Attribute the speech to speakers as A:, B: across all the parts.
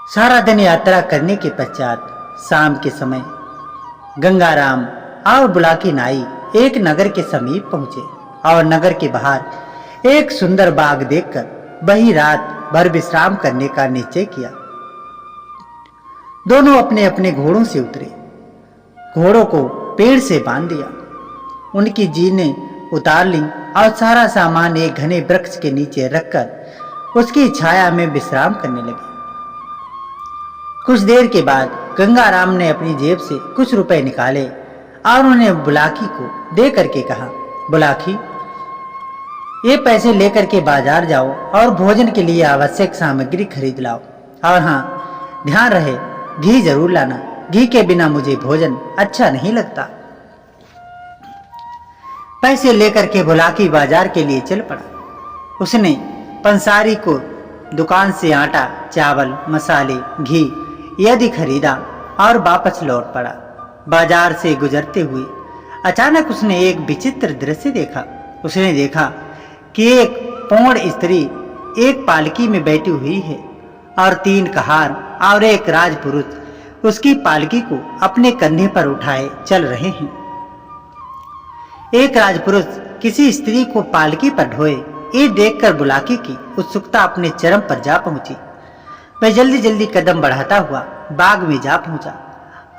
A: सारा दिन यात्रा करने के पश्चात शाम के समय गंगाराम और बुलाकी नाई एक नगर के समीप पहुंचे और नगर के बाहर एक सुंदर बाग देखकर वही रात भर विश्राम करने का निश्चय किया। दोनों अपने अपने घोड़ों से उतरे, घोड़ों को पेड़ से बांध दिया, उनकी जीनें उतार ली और सारा सामान एक घने वृक्ष के नीचे रखकर उसकी छाया में विश्राम करने लगे। कुछ देर के बाद गंगाराम ने अपनी जेब से कुछ रुपए निकाले और उन्हें बुलाकी को दे करके कहा, बुलाकी, ये पैसे लेकर के बाजार जाओ और भोजन के लिए आवश्यक सामग्री खरीद लाओ, और हाँ, ध्यान रहे घी जरूर लाना, घी के बिना मुझे भोजन अच्छा नहीं लगता। पैसे लेकर के बुलाकी बाजार के लिए चल पड़ा। उसने पंसारी को दुकान से आटा, चावल, मसाले, घी यदि खरीदा और वापस लौट पड़ा। बाजार से गुजरते हुए अचानक उसने एक विचित्र दृश्य देखा। उसने देखा कि एक पौड़ स्त्री एक पालकी में बैठी हुई है और 3 कहार और एक राजपुरुष उसकी पालकी को अपने कंधे पर उठाए चल रहे हैं। एक राजपुरुष किसी स्त्री को पालकी पर ढोए, ये देखकर बुलाकी की उत्सुकता अपने चरम पर जा पहुंची। वह जल्दी जल्दी कदम बढ़ाता हुआ बाग में जा पहुंचा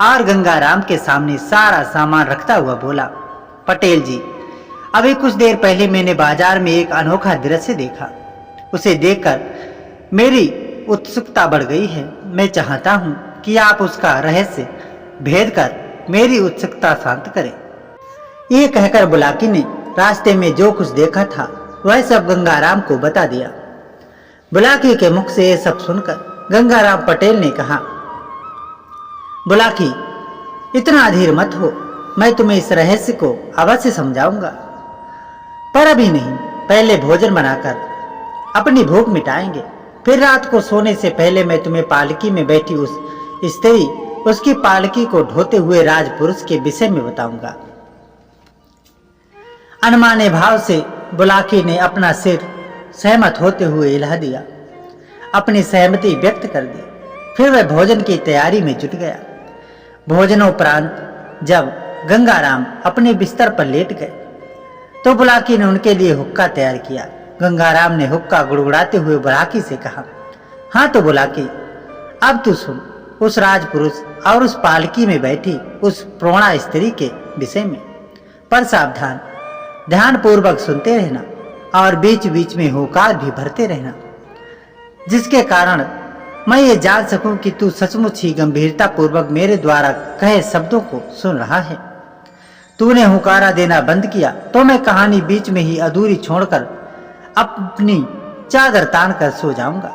A: और गंगाराम के सामने सारा सामान रखता हुआ बोला, पटेल जी, अभी कुछ देर पहले मैंने बाजार में एक अनोखा दृश्य देखा। उसे देखकर मेरी उत्सुकता बढ़ गई है। मैं चाहता हूं कि आप उसका रहस्य भेद कर मेरी उत्सुकता शांत करें। ये कहकर बुलाकी ने रास्ते में जो कुछ देखा था वह सब गंगाराम को बता दिया। बुलाकी के मुख से ये सब सुनकर गंगाराम पटेल ने कहा, बुलाकी, इतना अधीर मत हो, मैं तुम्हें इस रहस्य को अवश्य समझाऊंगा, पर अभी नहीं। पहले भोजन बनाकर अपनी भूख मिटाएंगे, फिर रात को सोने से पहले मैं तुम्हें पालकी में बैठी उस स्त्री, उसकी पालकी को ढोते हुए राजपुरुष के विषय में बताऊंगा। अनमाने भाव से बुलाकी ने अपना सिर सहमत होते हुए हिला दिया, अपनी सहमति व्यक्त कर दी। फिर वह भोजन की तैयारी में जुट गया। भोजनोपरांत जब गंगाराम अपने बिस्तर पर लेट गए तो बुलाकी ने उनके लिए हुक्का तैयार किया। गंगाराम ने हुक्का गुड़गुड़ाते हुए बुलाकी से कहा, हाँ तो बुलाकी, अब तू सुन उस राजपुरुष और उस पालकी में बैठी उस प्रोणा स्त्री के विषय में, पर सावधान, ध्यान पूर्वक सुनते रहना और बीच बीच में होकार भी भरते रहना, जिसके कारण मैं ये जान सकूं कि तू सचमुच ही गंभीरता पूर्वक मेरे द्वारा कहे शब्दों को सुन रहा है। तूने हुकारा देना बंद किया तो मैं कहानी बीच में ही अधूरी छोड़कर अपनी चादर तान कर सो जाऊंगा।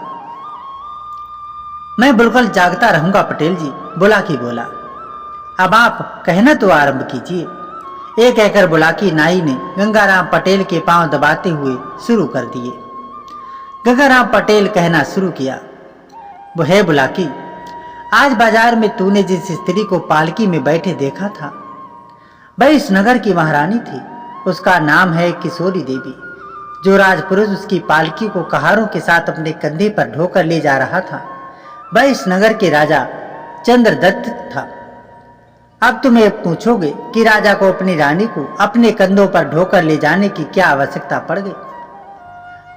A: मैं बिल्कुल जागता रहूंगा पटेल जी, बुलाकी बोला। अब आप कहना तो आरंभ कीजिए। ये कहकर बुलाकी नाई ने गंगाराम पटेल के पांव दबाते हुए शुरू कर दिए। गंगाराम पटेल कहना शुरू किया, वो है बुलाकी, आज बाजार में तूने जिस स्त्री को पालकी में बैठे देखा था वह इस नगर की महारानी थी। उसका नाम है किशोरी देवी। जो राजपुरुष उसकी पालकी को कहारों के साथ अपने कंधे पर ढोकर ले जा रहा था वह इस नगर के राजा चंद्रदत्त था। अब तुम ये पूछोगे कि राजा को अपनी रानी को अपने कंधों पर ढोकर ले जाने की क्या आवश्यकता पड़ गई,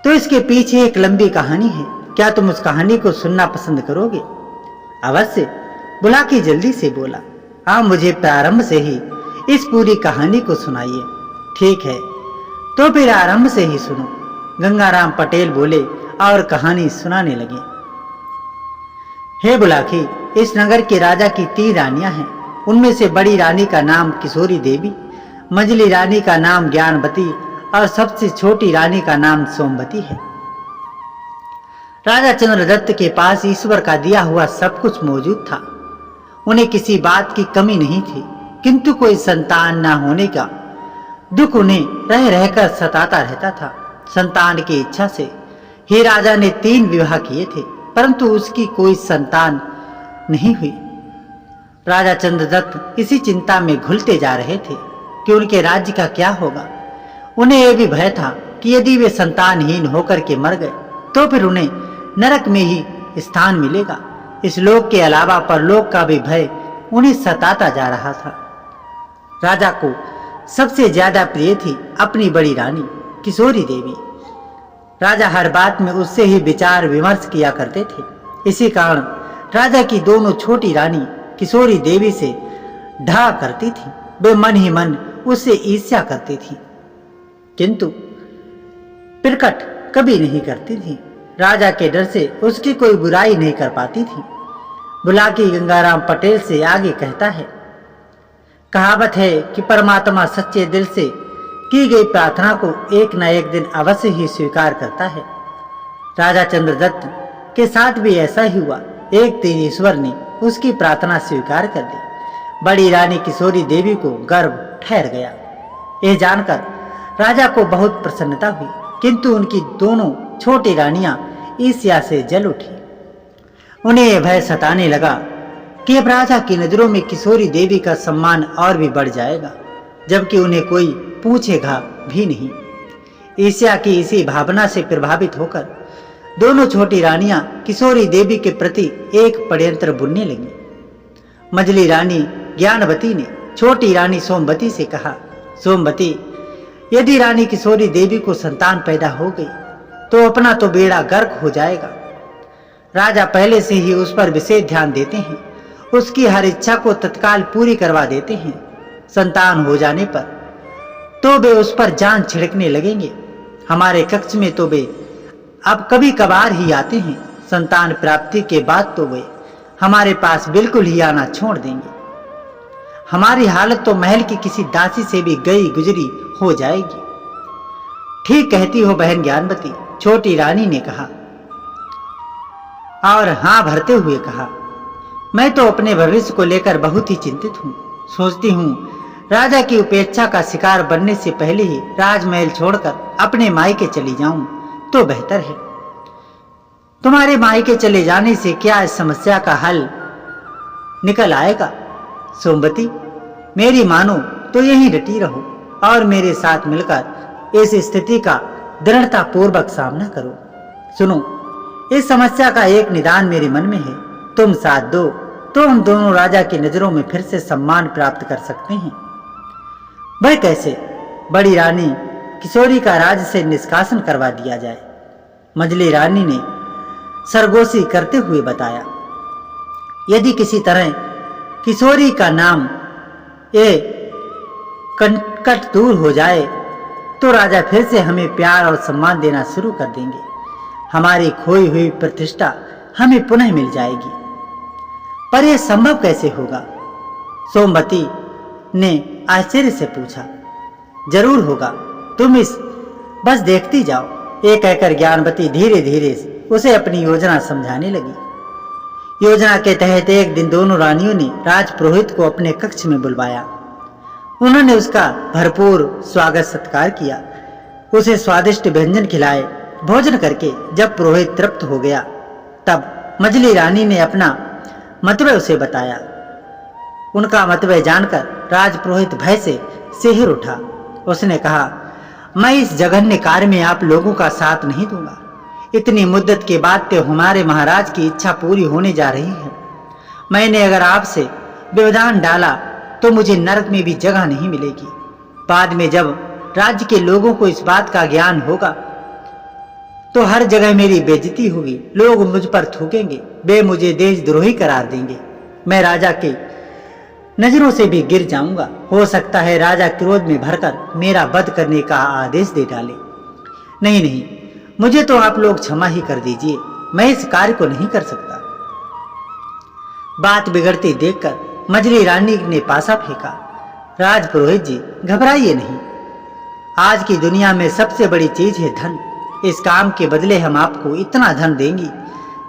A: तो इसके पीछे एक लंबी कहानी है। क्या तुम उस कहानी को सुनना पसंद करोगे? अवश्य, बुलाकी जल्दी से बोला। हाँ, मुझे प्रारंभ से ही इस पूरी कहानी को सुनाइए। ठीक है, तो फिर आरंभ से ही सुनो, गंगाराम पटेल बोले और कहानी सुनाने लगे। हे बुलाकी, इस नगर के राजा की 3 रानियां हैं। उनमें से बड़ी रानी का नाम किशोरी देवी, मझली रानी का नाम ज्ञानवती और सबसे छोटी रानी का नाम सोमवती है। राजा चंद्रदत्त के पास ईश्वर का दिया हुआ सब कुछ मौजूद था। उन्हें किसी बात की कमी नहीं थी, किंतु कोई संतान न होने का दुख उन्हें रह रहकर सताता रहता था। संतान की इच्छा से ही राजा ने 3 विवाह किए थे, परंतु उसकी कोई संतान नहीं हुई। राजा चंद्रदत्त इसी चिंता में घुलते जा रहे थे कि उनके राज्य का क्या होगा। उन्हें यह भी भय था कि यदि वे संतानहीन होकर के मर गए तो फिर उन्हें नरक में ही स्थान मिलेगा। इस लोक के अलावा परलोक का भी भय उन्हें सताता जा रहा था। राजा को सबसे ज्यादा प्रिय थी अपनी बड़ी रानी किशोरी देवी। राजा हर बात में उससे ही विचार विमर्श किया करते थे। इसी कारण राजा की दोनों छोटी रानी किशोरी देवी से ढा करती थी। वे मन ही मन उससे ईर्ष्या करती थी, किंतु प्रकट कभी नहीं करती थी। राजा के डर से उसकी कोई बुराई नहीं कर पाती थी। बुलाकी गंगाराम पटेल से आगे कहता है, कहावत है कि परमात्मा सच्चे दिल से की गई प्रार्थना को एक न एक दिन अवश्य ही स्वीकार करता है। राजा चंद्रदत्त के साथ भी ऐसा ही हुआ। एक दिन ईश्वर ने उसकी प्रार्थना स्वीकार कर दी। बड़ी रानी किशोरी देवी को गर्व ठहर गया। यह जानकर राजा को बहुत प्रसन्नता हुई, किंतु उनकी दोनों छोटी रानियां ईर्ष्या से जल उठी। उन्हें यह भय सताने लगा कि अब राजा की नजरों में किशोरी देवी का सम्मान और भी बढ़ जाएगा, जबकि उन्हें कोई पूछेगा भी नहीं। ईर्ष्या की इसी भावना से प्रभावित होकर दोनों छोटी रानियां किशोरी देवी के प्रति एक षड्यंत्र बुनने लगीं। मझली रानी ज्ञानवती ने छोटी रानी सोमवती से कहा, सोमवती, यदि रानी किशोरी देवी को संतान पैदा हो गई तो अपना तो बेड़ा गर्क हो जाएगा। राजा पहले से ही उस पर विशेष ध्यान देते हैं, उसकी हर इच्छा को तत्काल पूरी करवा देते हैं। संतान हो जाने पर तो वे उस पर जान छिड़कने लगेंगे। हमारे कक्ष में तो वे अब कभी कभार ही आते हैं। संतान प्राप्ति के बाद तो वे हमारे पास बिल्कुल ही आना छोड़ देंगे। हमारी हालत तो महल की किसी दासी से भी गई गुजरी हो जाएगी। ठीक कहती हो बहन ज्ञानवती, छोटी रानी ने कहा और हां भरते हुए कहा, मैं तो अपने भविष्य को लेकर बहुत ही चिंतित हूं। सोचती हूं राजा की उपेक्षा का शिकार बनने से पहले ही राजमहल छोड़कर अपने मायके चली जाऊं तो बेहतर है। तुम्हारे मायके चले जाने से क्या इस समस्या का हल निकल आएगा? सोमवती, मेरी मानो तो यहीं डटी रहो और मेरे साथ मिलकर इस स्थिति का दृढ़ता पूर्वक सामना करो। सुनो, इस समस्या का एक निदान मेरे मन में है। तुम साथ दो तो हम दोनों राजा की नजरों में फिर से सम्मान प्राप्त कर सकते हैं। वह कैसे? बड़ी रानी किशोरी का राज से निष्कासन करवा दिया जाए। मझली रानी ने सरगोशी करते हुए बताया, यदि किसी तरह किशोरी का नाम ये कंटक दूर हो जाए तो राजा फिर से हमें प्यार और सम्मान देना शुरू कर देंगे। हमारी खोई हुई प्रतिष्ठा हमें पुनः मिल जाएगी। पर यह संभव कैसे होगा? सोमवती ने आश्चर्य से पूछा। जरूर होगा, तुम इस बस देखती जाओ। ये कहकर ज्ञानवती धीरे धीरे उसे अपनी योजना समझाने लगी। योजना के तहत एक दिन दोनों रानियों ने राजपुरोहित को अपने कक्ष में बुलवाया। उन्होंने उसका भरपूर स्वागत सत्कार किया, उसे स्वादिष्ट व्यंजन खिलाए। भोजन करके जब पुरोहित तृप्त हो गया तब मझली रानी ने अपना मतव्य उसे बताया। उनका मतव्य जानकर राजपुरोहित भय से सिहर उठा। उसने कहा, मैं इस जघन्य कार्य में आप लोगों का साथ नहीं दूंगा। इतनी मुद्दत के बाद तो हमारे महाराज की इच्छा पूरी होने जा रही है। मैंने अगर आपसे व्यवधान डाला तो मुझे नरक में भी जगह नहीं मिलेगी। बाद में जब राज्य के लोगों को इस बात का ज्ञान होगा तो हर जगह मेरी बेइज्जती होगी। लोग मुझ पर थूकेंगे, वे मुझे देशद्रोही करार देंगे। मैं राजा के नजरों से भी गिर जाऊंगा। हो सकता है राजा क्रोध में भरकर मेरा वध करने का आदेश दे डाले। नहीं नहीं, मुझे तो आप लोग क्षमा ही कर दीजिए, मैं इस कार्य को नहीं कर सकता। बात बिगड़ती देखकर मझली रानी ने पासा फेंका। राजपुरोहित जी, घबराइए नहीं। आज की दुनिया में सबसे बड़ी चीज है धन। इस काम के बदले हम आपको इतना धन देंगी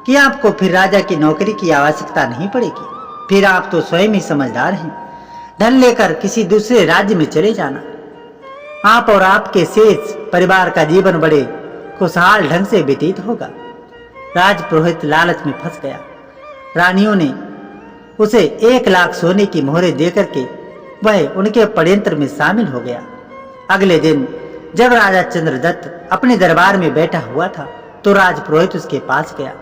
A: कि आपको फिर राजा की नौकरी की आवश्यकता नहीं पड़ेगी। फिर आप तो स्वयं ही समझदार हैं। धन लेकर किसी दूसरे राज्य में चले जाना। आप और आपके शेष परिवार का जीवन बड़े खुशहाल ढंग से व्यतीत होगा। राजपुरोहित लालच में फंस गया। रानियों ने उसे 1 लाख सोने की मोहरें देकर के वह उनके षड्यंत्र में शामिल हो गया। अगले दिन जब राजा चंद्रदत्त अपने दरबार में बैठा हुआ था तो राजपुरोहित उसके पास गया।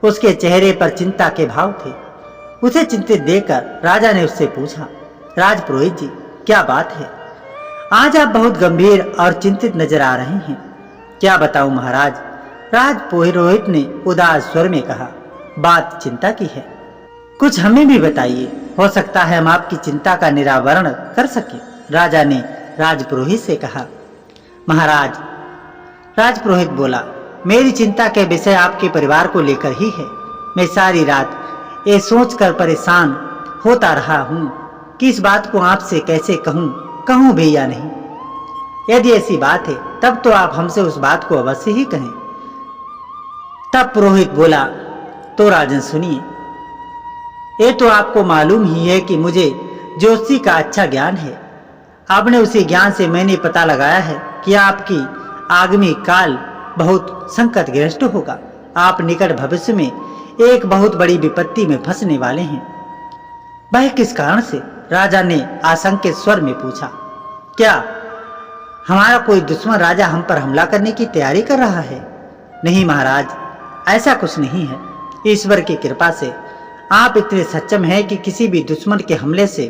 A: उसके चेहरे पर चिंता के भाव थे। उसे चिंतित देखकर राजा ने उससे पूछा, राजपुरोहित जी, क्या बात है? आज आप बहुत गंभीर और चिंतित नजर आ रहे हैं। क्या बताऊं महाराज, राजपुरोहित ने उदास स्वर में कहा, बात चिंता की है। कुछ हमें भी बताइए, हो सकता है हम आपकी चिंता का निरावरण कर सके। राजा ने राजपुरोहित से कहा। महाराज, राजपुरोहित बोला, मेरी चिंता के विषय आपके परिवार को लेकर ही है। मैं सारी रात ये सोचकर परेशान होता रहा हूँ कि इस बात को आपसे कैसे कहूँ भी या नहीं। यदि ऐसी बात है तब तो आप हमसे उस बात को अवश्य ही कहें। तब पुरोहित बोला, तो राजन सुनिए, ये तो आपको मालूम ही है कि मुझे ज्योतिषी का अच्छा ज्ञान है। अपने उसी ज्ञान से मैंने पता लगाया है कि आपकी आगामी काल बहुत संकटग्रस्त होगा। आप निकट भविष्य में एक बहुत बड़ी विपत्ति में फंसने वाले हैं। वह किस कारण से? राजा ने आशंकित स्वर में पूछा। क्या हमारा कोई दुश्मन राजा हम पर हमला करने की तैयारी कर रहा है? नहीं महाराज, ऐसा कुछ नहीं है। ईश्वर की कृपा से आप इतने सक्षम हैं कि किसी भी दुश्मन के हमले से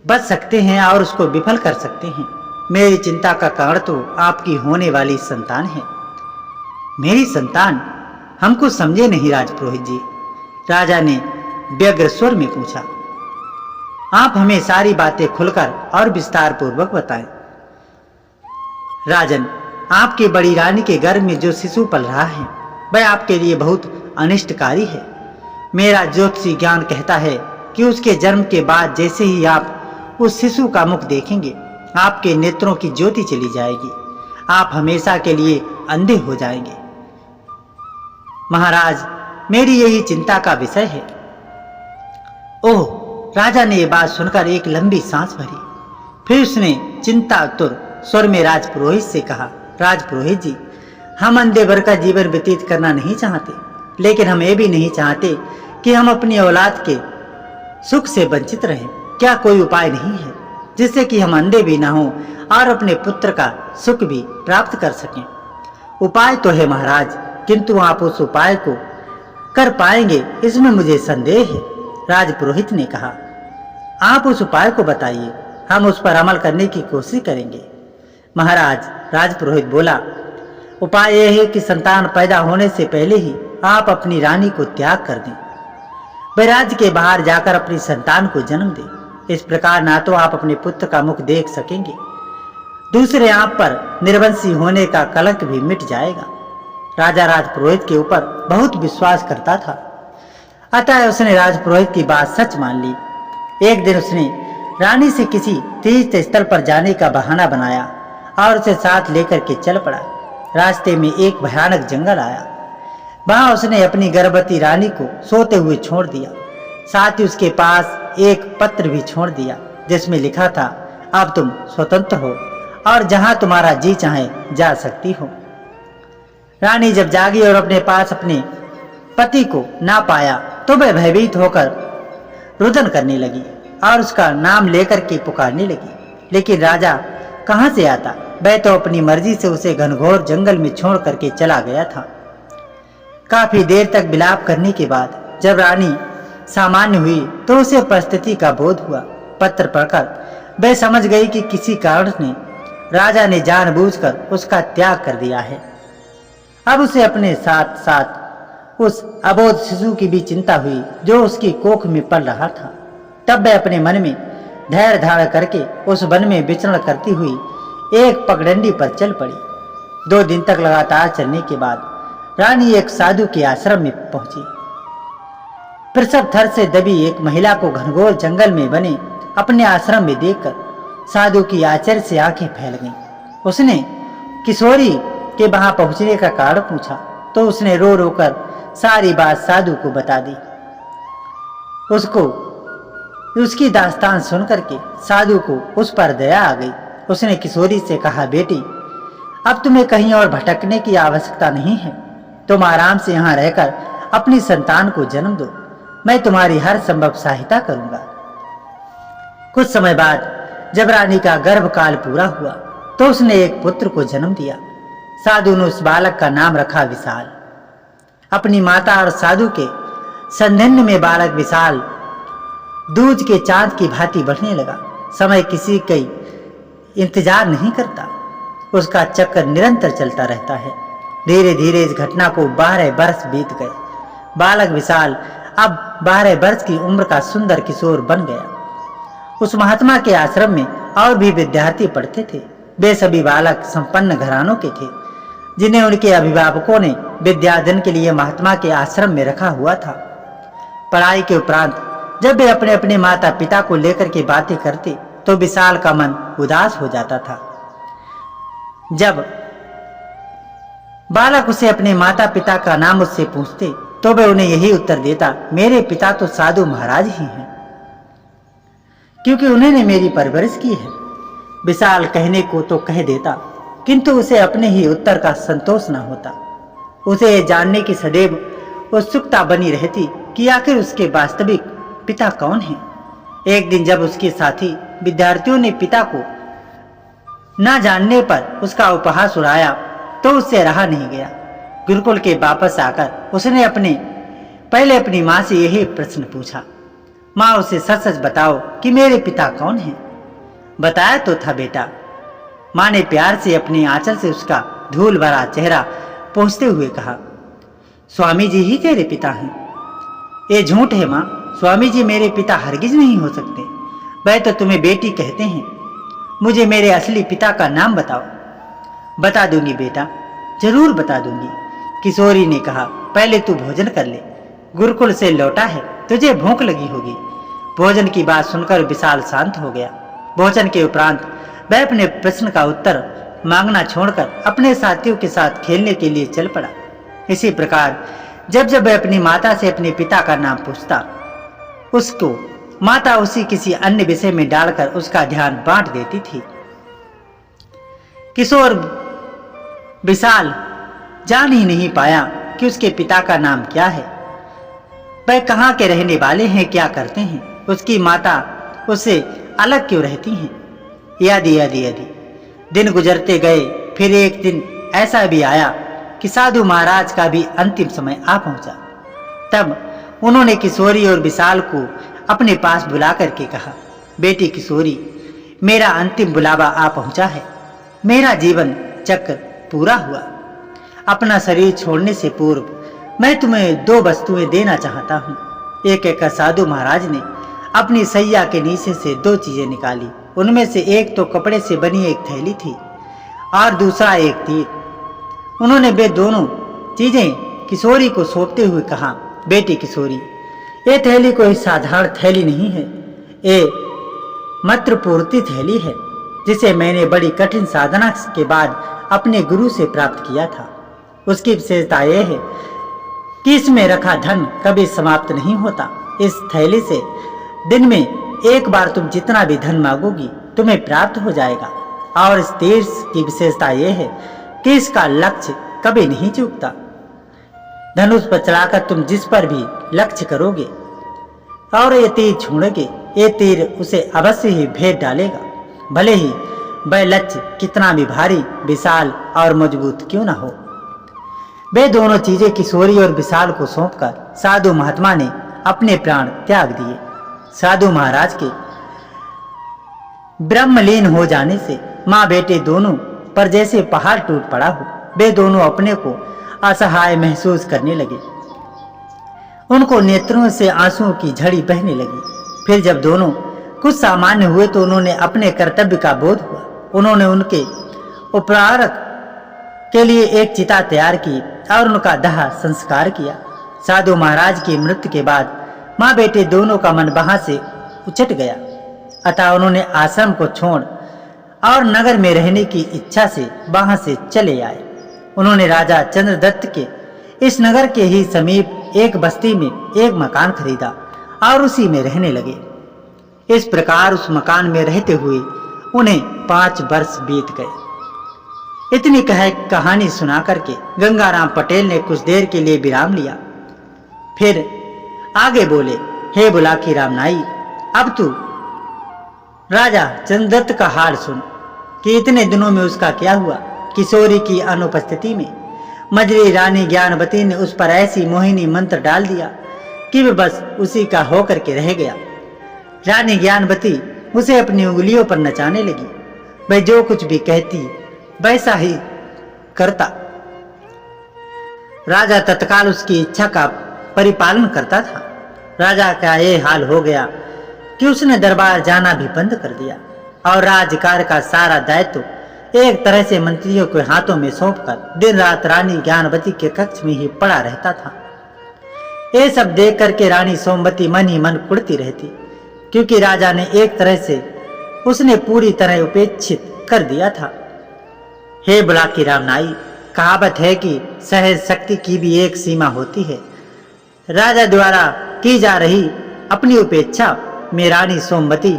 A: बच सकते हैं और उसको विफल कर सकते हैं। मेरी चिंता का कारण तो आपकी होने वाली संतान है। मेरी संतान? हमको समझे नहीं राजपुरोहित जी, राजा ने व्यग्र स्वर में पूछा। आप हमें सारी बातें खुलकर और विस्तार पूर्वक बताएं। राजन, आपकी बड़ी रानी के गर्भ में जो शिशु पल रहा है वह आपके लिए बहुत अनिष्टकारी है। मेरा ज्योतिषी ज्ञान कहता है कि उसके जन्म के बाद जैसे ही आप उस शिशु का मुख देखेंगे, आपके नेत्रों की ज्योति चली जाएगी। आप हमेशा के लिए अंधे हो जाएंगे। महाराज, मेरी यही चिंता का विषय है। ओह! राजा ने यह बात सुनकर एक लंबी सांस भरी। फिर उसने चिंतातुर स्वर में राजपुरोहित से कहा, राजपुरोहित जी, हम अंधे भर का जीवन व्यतीत करना नहीं चाहते, लेकिन हम ये भी नहीं चाहते कि हम अपनी औलाद के सुख से वंचित रहें। क्या कोई उपाय नहीं है जिससे कि हम अंधे भी ना हों और अपने पुत्र का सुख भी प्राप्त कर सकें? उपाय तो है महाराज, किंतु आप उस उपाय को कर पाएंगे इसमें मुझे संदेह है। राजपुरोहित ने कहा, आप उस उपाय को बताइए, हम उस पर अमल करने की कोशिश करेंगे। महाराज, राजपुरोहित बोला, उपाय यह है कि संतान पैदा होने से पहले ही आप अपनी रानी को त्याग कर दें। वह राज्य के बाहर जाकर अपनी संतान को जन्म दे। इस प्रकार ना तो आप अपने पुत्र का मुख देख सकेंगे, दूसरे आप पर निर्वंशी होने का कलंक भी मिट जाएगा। राजा राजपुरोहित के ऊपर बहुत विश्वास करता था, अतः उसने राजपुरोहित की बात सच मान ली। एक दिन उसने रानी से किसी तीर्थ स्थल पर जाने का बहाना बनाया और उसे साथ लेकर के चल पड़ा। रास्ते में एक भयानक जंगल आया। वहां उसने अपनी गर्भवती रानी को सोते हुए छोड़ दिया। साथ ही उसके पास एक पत्र भी छोड़ दिया जिसमें लिखा था, अब तुम स्वतंत्र हो और जहां तुम्हारा जी चाहे जा सकती हो। रानी जब जागी और अपने पास अपने पति को ना पाया तो वह भयभीत होकर रुदन करने लगी और उसका नाम लेकर के पुकारने लगी। लेकिन राजा कहां से आता? वह तो अपनी मर्जी से उसे घनघोर जंगल में छोड़ करके चला गया था। काफी देर तक विलाप करने के बाद जब रानी सामान्य हुई तो उसे परिस्थिति का बोध हुआ। पत्र पढ़कर वह समझ गई कि किसी कारण ने राजा ने जानबूझकर उसका त्याग कर दिया है। अब उसे अपने साथ साथ उस अबोध शिशु की भी चिंता हुई जो उसकी कोख में पल रहा था। तब वह अपने मन में धैर्य धारण करके उस वन में विचरण करती हुई एक पगडंडी पर चल पड़ी। 2 दिन तक लगातार चलने के बाद रानी एक साधु के आश्रम में पहुंची। प्रसव थर से दबी एक महिला को घनघोर जंगल में बने अपने आश्रम में देखकर साधु की आश्चर्य से आंखें फैल गईं। उसने किशोरी के वहां पहुंचने का कारण पूछा तो उसने रो रो कर सारी बात साधु को बता दी। उसकी दास्तान सुनकर के साधु को उस पर दया आ गई। उसने किशोरी से कहा, बेटी, अब तुम्हें कहीं और भटकने की आवश्यकता नहीं है। तुम आराम से यहाँ रहकर अपनी संतान को जन्म दो। मैं तुम्हारी हर संभव सहायता करूंगा। कुछ समय बाद जब रानी का गर्भकाल पूरा हुआ तो उसने एक पुत्र को जन्म दिया। साधु ने उस बालक का नाम रखा विशाल। अपनी माता और साधु के संधिन्य में बालक विशाल दूज के चांद की भांति बढ़ने लगा। समय किसी का इंतजार नहीं करता, उसका चक्कर निरंतर चलता रहता है। धीरे धीरे इस घटना को 12 वर्ष बीत गए। बालक विशाल अब 12 वर्ष की उम्र का सुंदर किशोर बन गया। उस महात्मा के आश्रम में और भी विद्यार्थी पढ़ते थे। वे सभी बालक संपन्न घरानों के थे, जिन्हें उनके अभिभावकों ने विद्यार्जन के लिए महात्मा के आश्रम में रखा हुआ था। पढ़ाई के उपरांत जब वे अपने अपने माता पिता को लेकर के बातें करते तो विशाल का मन उदास हो जाता था। जब बालक उसे अपने माता पिता का नाम उससे पूछते तो वह उन्हें यही उत्तर देता, मेरे पिता तो साधु महाराज ही हैं, क्योंकि उन्होंने मेरी परवरिश की है। विशाल कहने को तो कह देता, किंतु उसे अपने ही उत्तर का संतोष न होता। उसे जानने की सदैव उत्सुकता बनी रहती कि आखिर उसके वास्तविक पिता कौन है। एक दिन जब उसके साथी विद्यार्थियों ने पिता को न जानने पर उसका उपहास उड़ाया तो उससे रहा नहीं गया। गुरुकुल के वापस आकर उसने पहले अपनी माँ से यही प्रश्न पूछा, माँ उसे सच सच बताओ कि मेरे पिता कौन हैं। बताया तो था बेटा। माँ ने प्यार से अपने आंचल से उसका धूल भरा चेहरा पोंछते हुए कहा, स्वामी जी ही तेरे पिता हैं। ये झूठ है माँ, स्वामी जी मेरे पिता हरगिज नहीं हो सकते। वह तो तुम्हें बेटी कहते हैं। मुझे मेरे असली पिता का नाम बताओ। बता दूंगी बेटा, जरूर बता दूंगी, किशोरी ने कहा। पहले तू भोजन कर ले, गुरुकुल से लौटा है, तुझे भूख लगी होगी। भोजन की बात सुनकर विशाल शांत हो गया। भोजन के उपरांत वह अपने प्रश्न का उत्तर मांगना छोड़कर अपने साथियों के साथ खेलने के लिए चल पड़ा। इसी प्रकार जब जब वह अपनी माता से अपने पिता का नाम पूछता, उसको माता उसी किसी अन्य विषय में डालकर उसका ध्यान बांट देती थी। किशोर विशाल जान ही नहीं पाया कि उसके पिता का नाम क्या है, वह कहाँ के रहने वाले हैं, क्या करते हैं, उसकी माता उससे अलग क्यों रहती हैं। यदि दिन गुजरते गए। फिर एक दिन ऐसा भी आया कि साधु महाराज का भी अंतिम समय आ पहुंचा। तब उन्होंने किशोरी और विशाल को अपने पास बुला करके कहा, बेटी किशोरी, मेरा अंतिम बुलावा आ पहुंचा है। मेरा जीवन चक्र पूरा हुआ। अपना शरीर छोड़ने से पूर्व मैं तुम्हें 2 वस्तुएं देना चाहता हूँ। एक साधु महाराज ने अपनी सैया के नीचे से 2 चीजें निकाली। उनमें से एक तो कपड़े से बनी एक थैली थी और दूसरा एक तीर। उन्होंने वे दोनों चीजें किशोरी को सौंपते हुए कहा, बेटी किशोरी, ये थैली कोई साधारण थैली नहीं है, ये मंत्र पूर्ति थैली है, जिसे मैंने बड़ी कठिन साधना के बाद अपने गुरु से प्राप्त किया था। उसकी विशेषता यह है कि इसमें रखा धन कभी समाप्त नहीं होता। इस थैली से दिन में एक बार तुम जितना भी धन मांगोगी तुम्हें प्राप्त हो जाएगा। और इस तीर की विशेषता यह है कि इसका लक्ष्य कभी नहीं चूकता। धनुष पर चढ़ाकर तुम जिस पर भी लक्ष्य करोगे और ये तीर छोड़ोगे, ये तीर उसे अवश्य ही भेद डालेगा, भले ही वह लक्ष्य कितना भी भारी, विशाल और मजबूत क्यों ना हो। वे दोनों चीजें किशोरी और विशाल को सौंपकर साधु महात्मा ने अपने प्राण त्याग दिए। साधु महाराज के ब्रह्मलीन हो जाने से माँ बेटे दोनों पर जैसे पहाड़ टूट पड़ा हो। वे दोनों अपने को असहाय महसूस करने लगे। उनको नेत्रों से आंसुओं की झड़ी बहने लगी। फिर जब दोनों कुछ सामान्य हुए तो उन्होंने अपने कर्तव्य का बोध हुआ। उन्होंने उनके उपहारक के लिए एक चिता तैयार की और उनका दाह संस्कार किया। साधु महाराज की मृत्यु के बाद माँ बेटे दोनों का मन वहां से उचट गया। अतः उन्होंने आश्रम को छोड़ और नगर में रहने की इच्छा से वहां से चले आए। उन्होंने राजा चंद्रदत्त के इस नगर के ही समीप एक बस्ती में एक मकान खरीदा और उसी में रहने लगे। इस प्रकार उस मकान में रहते हुए उन्हें 5 वर्ष बीत गए। इतनी कहानी सुना करके गंगाराम पटेल ने कुछ देर के लिए विराम लिया। फिर आगे बोले, हे बुलाकी रामनाई, अब तू राजा चंद्रदत्त का हाल सुन कि इतने दिनों में उसका क्या हुआ। किशोरी की अनुपस्थिति में मजरी रानी ज्ञानवती ने उस पर ऐसी मोहिनी मंत्र डाल दिया कि वह बस उसी का होकर के रह गया। रानी ज्ञानवती उसे अपनी उंगलियों पर नचाने लगी। वह जो कुछ भी कहती वैसा ही करता। राजा तत्काल उसकी इच्छा का परिपालन करता था। राजा का यह हाल हो गया कि उसने दरबार जाना भी बंद कर दिया और राजकार्य का सारा दायित्व एक तरह से मंत्रियों के हाथों में सौंपकर दिन रात रानी ज्ञानवती के कक्ष में ही पड़ा रहता था। ये सब देख करके रानी सोमवती मन ही मन कुढ़ती रहती, क्योंकि राजा ने एक तरह से उसने पूरी तरह उपेक्षित कर दिया था। हे बुलाकी रामनाई, कहावत है कि सहज शक्ति की भी एक सीमा होती है। राजा द्वारा की जा रही अपनी उपेक्षा में रानी सोमवती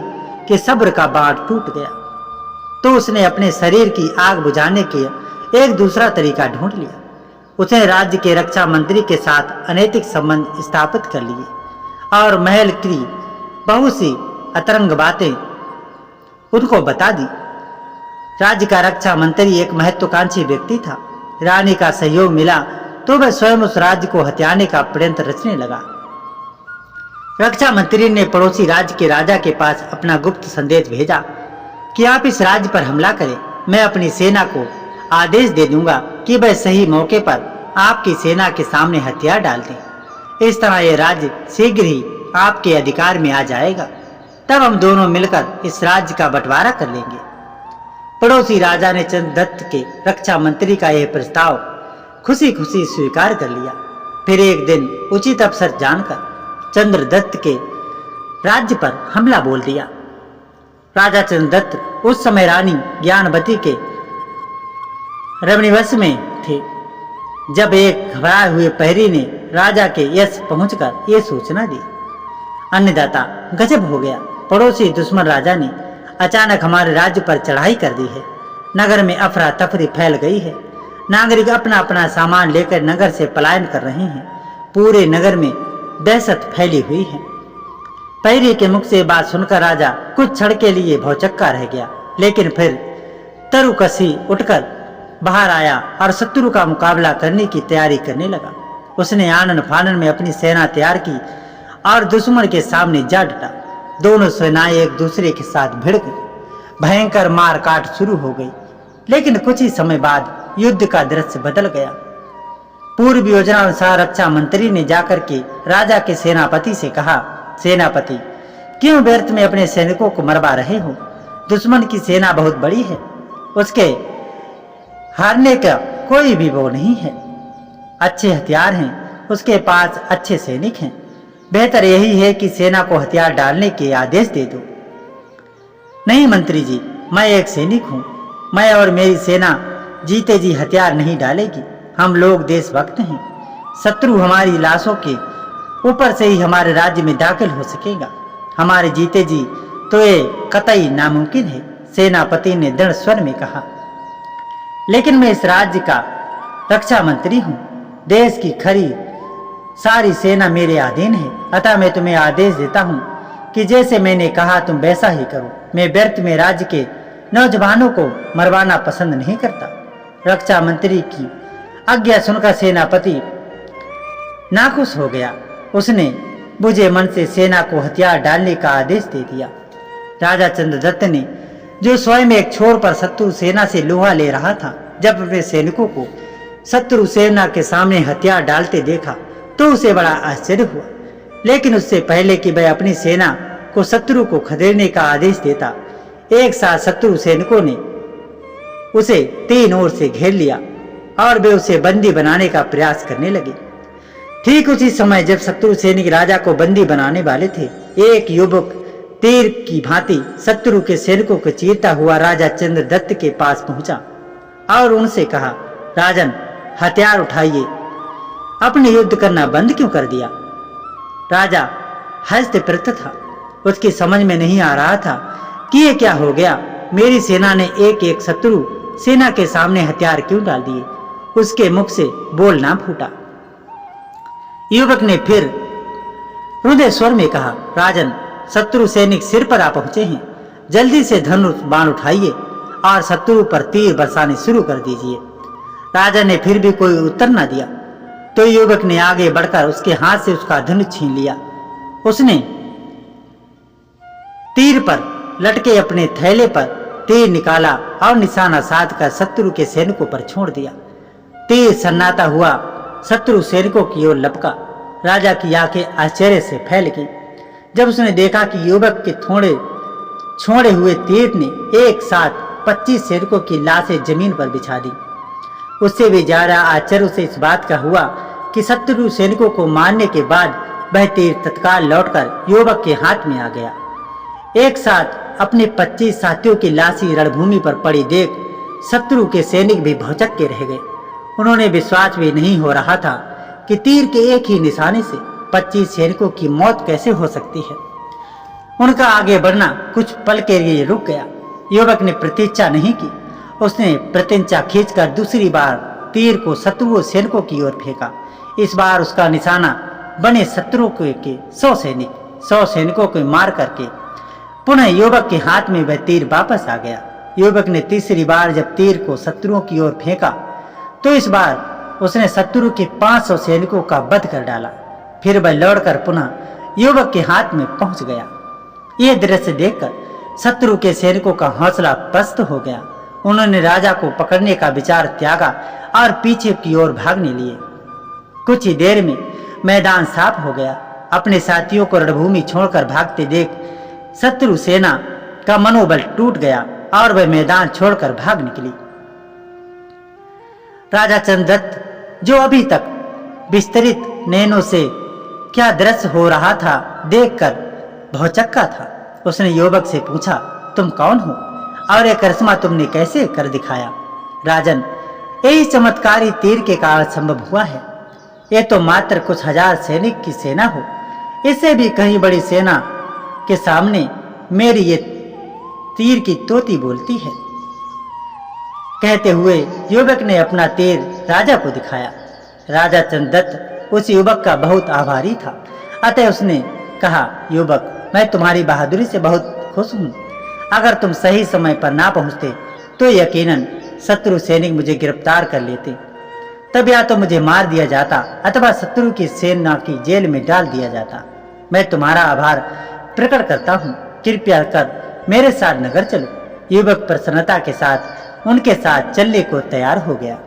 A: के सब्र का बांध टूट गया, तो उसने अपने शरीर की आग बुझाने के एक दूसरा तरीका ढूंढ लिया। उसने राज्य के रक्षा मंत्री के साथ अनैतिक संबंध स्थापित कर लिए और महल की बहुत सी अतरंग बातें उनको बता दी। राज्य का रक्षा मंत्री एक महत्वाकांक्षी व्यक्ति था। रानी का सहयोग मिला तो वह स्वयं उस राज्य को हथियाने का प्रणत रचने लगा। रक्षा मंत्री ने पड़ोसी राज्य के राजा के पास अपना गुप्त संदेश भेजा कि आप इस राज्य पर हमला करें। मैं अपनी सेना को आदेश दे दूंगा कि वह सही मौके पर आपकी सेना के सामने हथियार डाल दें। इस तरह यह राज्य शीघ्र ही आपके अधिकार में आ जाएगा। तब हम दोनों मिलकर इस राज्य का बंटवारा कर लेंगे। पड़ोसी राजा ने चंद्रदत्त के रक्षा मंत्री का यह प्रस्ताव खुशी खुशी स्वीकार कर लिया। फिर एक दिन उचित अवसर जानकर चंद्रदत्त के राज्य पर हमला बोल दिया। राजा चंद्रदत्त उस समय रानी ज्ञानवती के रमणीवश में थे, जब एक घबराए हुए प्रहरी ने राजा के यश पहुंचकर यह सूचना दी। अन्नदाता, गजब हो गया। पड़ोसी दुश्मन राजा ने अचानक हमारे राज्य पर चढ़ाई कर दी है। नगर में अफरा तफरी फैल गई है। नागरिक अपना अपना सामान लेकर नगर से पलायन कर रहे हैं। पूरे नगर में दहशत फैली हुई है। प्रहरी के मुख से बात सुनकर राजा कुछ क्षण के लिए भौचक्का रह गया, लेकिन फिर तरुकसी उठकर बाहर आया और शत्रु का मुकाबला करने की तैयारी करने लगा। उसने आनन फानन में अपनी सेना तैयार की और दुश्मन के सामने जा डटा। दोनों सेनाएं एक दूसरे के साथ भिड़ गई। भयंकर मार काट शुरू हो गई, लेकिन कुछ ही समय बाद युद्ध का दृश्य बदल गया। पूर्व योजना अनुसार रक्षा मंत्री ने जाकर के राजा के सेनापति से कहा, सेनापति, क्यों व्यर्थ में अपने सैनिकों को मरवा रहे हो? दुश्मन की सेना बहुत बड़ी है, उसके हारने का कोई भी वो नहीं है। अच्छे हथियार हैं, उसके पास अच्छे सैनिक हैं। बेहतर यही है कि सेना को हथियार डालने के आदेश दे दो। नहीं मंत्री जी, मैं एक सैनिक हूँ। मैं और मेरी सेना जीते जी हथियार नहीं डालेगी। हम लोग देशभक्त हैं। शत्रु हमारी लाशों के ऊपर से ही हमारे राज्य में दाखिल हो सकेगा। हमारे जीते जी तो ये कतई नामुमकिन है, सेनापति ने दृढ़ स्वर में कहा। लेकिन मैं इस राज्य का रक्षा मंत्री हूँ। देश की खरी सारी सेना मेरे अधीन है, अतः मैं तुम्हें आदेश देता हूँ कि जैसे मैंने कहा तुम वैसा ही करो। मैं व्यर्थ में राज्य के नौजवानों को मरवाना पसंद नहीं करता। रक्षा मंत्री की आज्ञा सुनकर सेनापति नाखुश हो गया। उसने बुझे मन से सेना को हथियार डालने का आदेश दे दिया। राजा चंद्रदत्त ने, जो स्वयं एक छोर पर शत्रु सेना से लोहा ले रहा था, जब अपने सैनिकों को शत्रु सेना के सामने हथियार डालते देखा तो उसे बड़ा आश्चर्य हुआ। लेकिन उससे पहले कि वह अपनी सेना को शत्रु को खदेड़ने का आदेश देता, एक साथ शत्रु सैनिकों ने उसे तीन ओर से घेर लिया और वे उसे बंदी बनाने का प्रयास करने लगे। ठीक उसी समय जब शत्रु सैनिक राजा को बंदी बनाने वाले थे, एक युवक तीर की भांति शत्रु के सैनिकों को चीरता हुआ राजा चंद्रदत्त के पास पहुंचा और उनसे कहा, राजन, हथियार उठाइए। अपने युद्ध करना बंद क्यों कर दिया? राजा हस्तप्रत था। उसकी समझ में नहीं आ रहा था कि ये क्या हो गया। मेरी सेना ने एक एक शत्रु सेना के सामने हथियार क्यों डाल दिए? उसके मुख से बोल ना फूटा। युवक ने फिर रुदे स्वर में कहा, राजन, शत्रु सैनिक सिर पर आ पहुंचे हैं। जल्दी से धनुष बाण उठाइए और शत्रु पर तीर बरसाने शुरू कर दीजिए। राजा ने फिर भी कोई उत्तर न दिया तो युवक ने आगे बढ़कर उसके हाथ से उसका धनुष छीन लिया। उसने तीर पर लटके अपने थैले पर तीर निकाला और निशाना साधकर शत्रु के सैनिकों पर छोड़ दिया। तीर सन्नाटा हुआ शत्रु सैनिकों की ओर लपका। राजा की आंखें आश्चर्य से फैल गई जब उसने देखा कि युवक के छोड़े हुए तीर ने एक साथ 25 सैनिकों की लाशें जमीन पर बिछा दी। उससे भी ज्यादा आश्चर्य उसे इस बात का हुआ कि शत्रु सैनिकों को मारने के बाद वह तीर तत्काल लौटकर युवक के हाथ में आ गया। एक साथ अपने 25 साथियों की लाशें रणभूमि पर पड़ी देख शत्रु के सैनिक भी भौचक्के के रह गए। उन्होंने विश्वास भी नहीं हो रहा था कि तीर के एक ही निशाने से 25 सैनिकों की मौत कैसे हो सकती है। उनका आगे बढ़ना कुछ पल के लिए रुक गया। युवक ने प्रतीक्षा नहीं की। उसने प्रत्यंचा खींचकर दूसरी बार तीर को शत्रु सैनिकों की ओर फेंका। इस बार उसका निशाना बने शत्रु के 100 सैनिकों को मार करके पुनः युवक के हाथ में वह तीर वापस आ गया। युवक ने तीसरी बार जब तीर को शत्रुओं की ओर फेंका तो इस बार उसने शत्रु के 500 सैनिकों का वध कर डाला। फिर वह लौटकर पुनः युवक के हाथ में पहुंच गया। यह दृश्य देखकर शत्रु के सैनिकों का हौसला पस्त हो गया। उन्होंने राजा को पकड़ने का विचार त्यागा और पीछे की ओर भागने लिए। कुछ ही देर में मैदान साफ हो गया। अपने साथियों को रणभूमि छोड़कर भागते देख शत्रु सेना का मनोबल टूट गया और वह मैदान छोड़कर भाग निकली। राजा चंद्रदत्त जो अभी तक विस्तरित नैनों से क्या दृश्य हो रहा था देखकर भौचक्का था। उसने युवक से पूछा, तुम कौन हो और यह करिश्मा तुमने कैसे कर दिखाया? राजन, यही चमत्कारी तीर के कारण संभव हुआ है। यह तो मात्र कुछ हजार सैनिक की सेना हो, इससे भी कहीं बड़ी सेना के सामने मेरी ये तीर की तोती बोलती है। कहते हुए युवक ने अपना तीर राजा को दिखाया। राजा चंद्रदत्त उस युवक का बहुत आभारी था। अतः उसने कहा, युवक, मैं तुम्हारी बहादुरी से बहुत खुश हूँ। अगर तुम सही समय पर ना पहुँचते तो यकीनन शत्रु सैनिक मुझे गिरफ्तार कर लेते। तब या तो मुझे मार दिया जाता अथवा शत्रु की सेना की जेल में डाल दिया जाता। मैं तुम्हारा आभार प्रकट करता हूँ। कृपया कर मेरे साथ नगर चलो। युवक प्रसन्नता के साथ उनके साथ चलने को तैयार हो गया।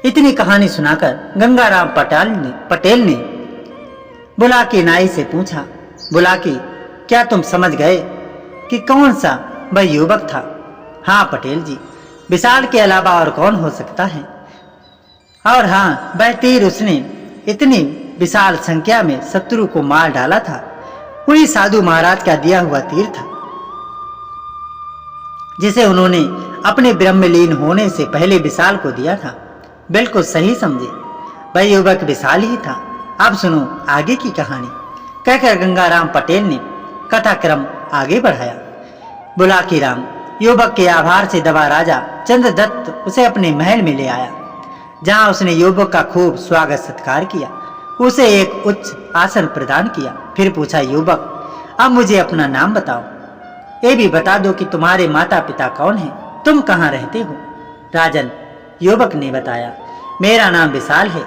A: इतनी कहानी सुनाकर गंगाराम पटेल ने बुलाकी नाई से पूछा, बुलाकी, क्या तुम समझ गए कि कौन सा वह युवक था? हाँ पटेल जी, विशाल के अलावा और कौन हो सकता है? और हाँ, वह तीर उसने इतनी विशाल संख्या में शत्रु को मार डाला था, वही साधु महाराज का दिया हुआ तीर था जिसे उन्होंने अपने ब्रह्मलीन होने से पहले विशाल को दिया था। बिल्कुल सही समझे, वह युवक विशाल ही था। अब सुनो आगे की कहानी, कहकर गंगाराम पटेल ने कथाक्रम आगे बढ़ाया। बुलाकी राम युवक के आभार से दबा राजा चंद्रदत्त उसे अपने महल में ले आया, जहां उसने युवक का खूब स्वागत सत्कार किया। उसे एक उच्च आसन प्रदान किया। फिर पूछा, युवक, अब मुझे अपना नाम बताओ। ये भी बता दो कि तुम्हारे माता पिता कौन हैं, तुम कहाँ रहते हो? राजन, युवक ने बताया, मेरा नाम विशाल है।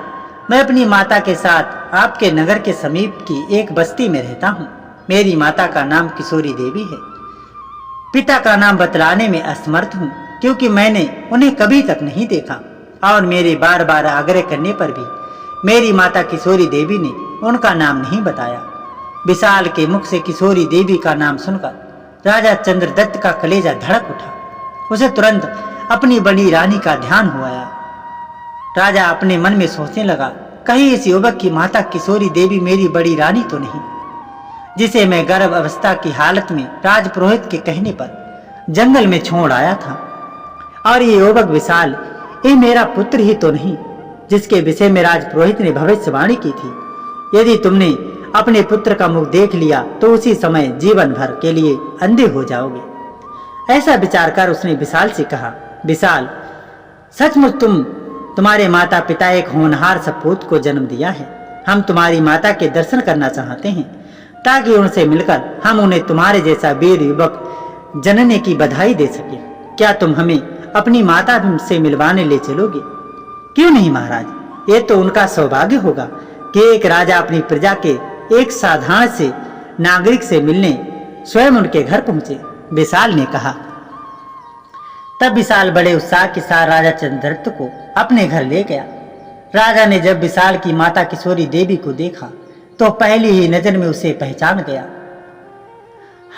A: मैं अपनी माता के साथ आपके नगर के समीप की एक बस्ती में रहता हूँ। मेरी माता का नाम किशोरी देवी है। पिता का नाम बतलाने में असमर्थ हूँ क्योंकि मैंने उन्हें कभी तक नहीं देखा और मेरे बार बार आग्रह करने पर भी मेरी माता किशोरी देवी ने उनका नाम नहीं बताया। विशाल के मुख से किशोरी देवी का नाम सुनकर राजा चंद्रदत्त का कलेजा धड़क उठा। उसे तुरंत अपनी बड़ी रानी का ध्यान हुआ। राजा अपने मन में सोचने लगा, कहीं इस युवक की माता किशोरी देवी मेरी बड़ी रानी तो नहीं, जिसे मैं गर्भ अवस्था की हालत में राजपुरोहित के कहने पर जंगल में छोड़ आया था। और ये युवक विशाल, ये मेरा पुत्र ही तो नहीं, जिसके विषय में राजपुरोहित ने भविष्यवाणी की थी। यदि तुमने अपने पुत्र का मुख देख लिया तो उसी समय जीवन भर के लिए अंधे हो जाओगे। ऐसा विचार कर उसने विशाल से कहा, विशाल, सचमुच तुम्हारे माता पिता एक होनहार सपूत को जन्म दिया है। हम तुम्हारी माता के दर्शन करना चाहते हैं ताकि उनसे मिलकर हम उन्हें तुम्हारे जैसा वीर युवक जनने की बधाई दे सके। क्या तुम हमें अपनी माता से मिलवाने ले चलोगे? क्यों नहीं महाराज, ये तो उनका सौभाग्य होगा कि एक राजा अपनी प्रजा के एक साधारण से नागरिक से मिलने स्वयं उनके घर पहुंचे, विशाल ने कहा। तब विशाल बड़े उत्साह के साथ राजा चंद्रदत्त को अपने घर ले गया। राजा ने जब विशाल की माता किशोरी देवी को देखा तो पहली ही नजर में उसे पहचान गया।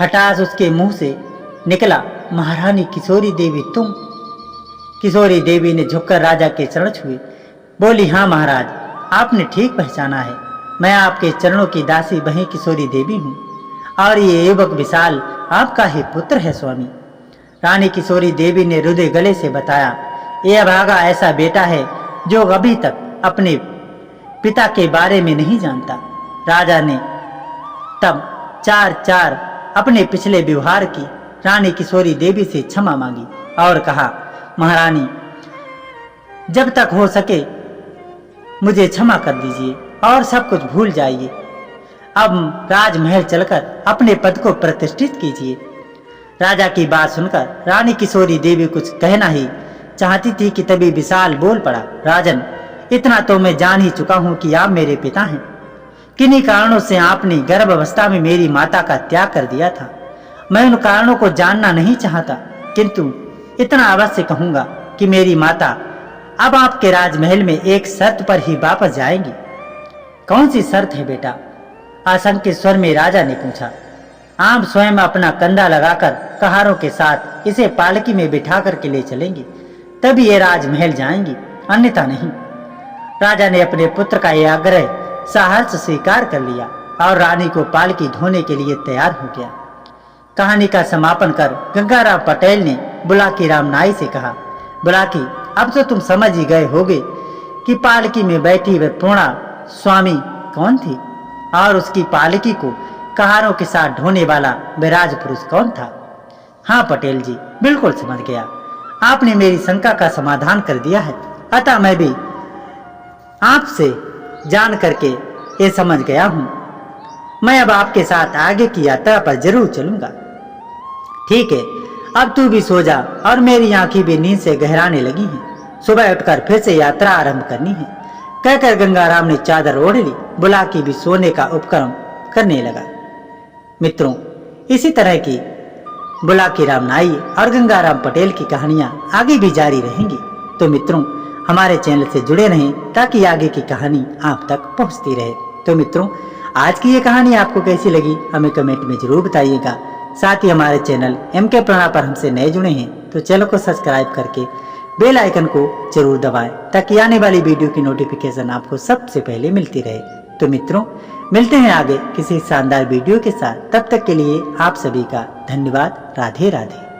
A: हठात उसके मुंह से निकला, महारानी किशोरी देवी तुम? किशोरी देवी ने झुककर राजा के चरण छुए, बोली, हाँ महाराज, आपने ठीक पहचाना है। मैं आपके चरणों की दासी बहन किशोरी देवी हूँ और ये युवक विशाल आपका ही पुत्र है स्वामी। रानी किशोरी देवी ने हृदय गले से बताया, ये अभागा ऐसा बेटा है जो अभी तक अपने पिता के बारे में नहीं जानता। राजा ने तब चार अपने पिछले व्यवहार की रानी किशोरी देवी से क्षमा मांगी और कहा, महारानी, जब तक हो सके मुझे क्षमा कर दीजिए और सब कुछ भूल जाइए। अब राजमहल चलकर अपने पद को प्रतिष्ठित कीजिए। राजा की बात सुनकर रानी किशोरी देवी कुछ कहना ही चाहती थी कि तभी विशाल बोल पड़ा, राजन, इतना तो मैं जान ही चुका हूँ कि आप मेरे पिता हैं। किन्हीं कारणों से आपने गर्भावस्था में मेरी माता का त्याग कर दिया था। मैं उन कारणों को जानना नहीं चाहता, किंतु इतना अवश्य कहूंगा कि मेरी माता अब आपके राजमहल में एक शर्त पर ही वापस जाएंगी। कौन सी शर्त है बेटा? आशंकित स्वर में राजा ने पूछा। आप स्वयं अपना कंधा लगाकर कहारों के साथ इसे पालकी में बिठा करके ले चलेंगे, तभी ये राजमहल जाएंगी, अन्यथा नहीं। राजा ने अपने पुत्र का यह आग्रह साहस स्वीकार कर लिया और रानी को पालकी ढोने के लिए तैयार हो गया। कहानी का समापन कर गंगाराम पटेल ने बुलाकी राम नाई से कहा, बुलाकी, अब तो तुम समझ ही गए होगे कि पालकी में बैठी वह पूर्णा स्वामी कौन थी और उसकी पालकी को कहारों के साथ ढोने वाला वह राजपुरुष कौन था। हाँ पटेल जी, बिल्कुल समझ गया। आपने मेरी शंका का समाधान कर दिया है, अतः मैं भी आपसे जान करके ये समझ गया हूँ। मैं अब आपके साथ आगे की यात्रा पर जरूर चलूंगा। ठीक है, अब तू भी सो जा और मेरी आंखें भी नींद से गहराने लगी हैं। सुबह उठकर फिर से यात्रा आरंभ करनी है। कहकर गंगाराम ने चादर ओढ़ ली। बुलाकी भी सोने का उपक्रम करने लगा। मित्रों, इसी तरह की बुलाकी राम नाई और गंगाराम पटेल की कहानियां आगे भी जारी रहेंगी। तो मित्रों, हमारे चैनल से जुड़े रहें ताकि आगे की कहानी आप तक पहुंचती रहे। तो मित्रों, आज की ये कहानी आपको कैसी लगी हमें कमेंट में जरूर बताइएगा। साथ ही हमारे चैनल MK प्रणा पर हमसे नए जुड़े हैं तो चैनल को सब्सक्राइब करके बेल आइकन को जरूर दबाएं ताकि आने वाली वीडियो की नोटिफिकेशन आपको सबसे पहले मिलती रहे। तो मित्रों, मिलते हैं आगे किसी शानदार वीडियो के साथ। तब तक के लिए आप सभी का धन्यवाद। राधे राधे।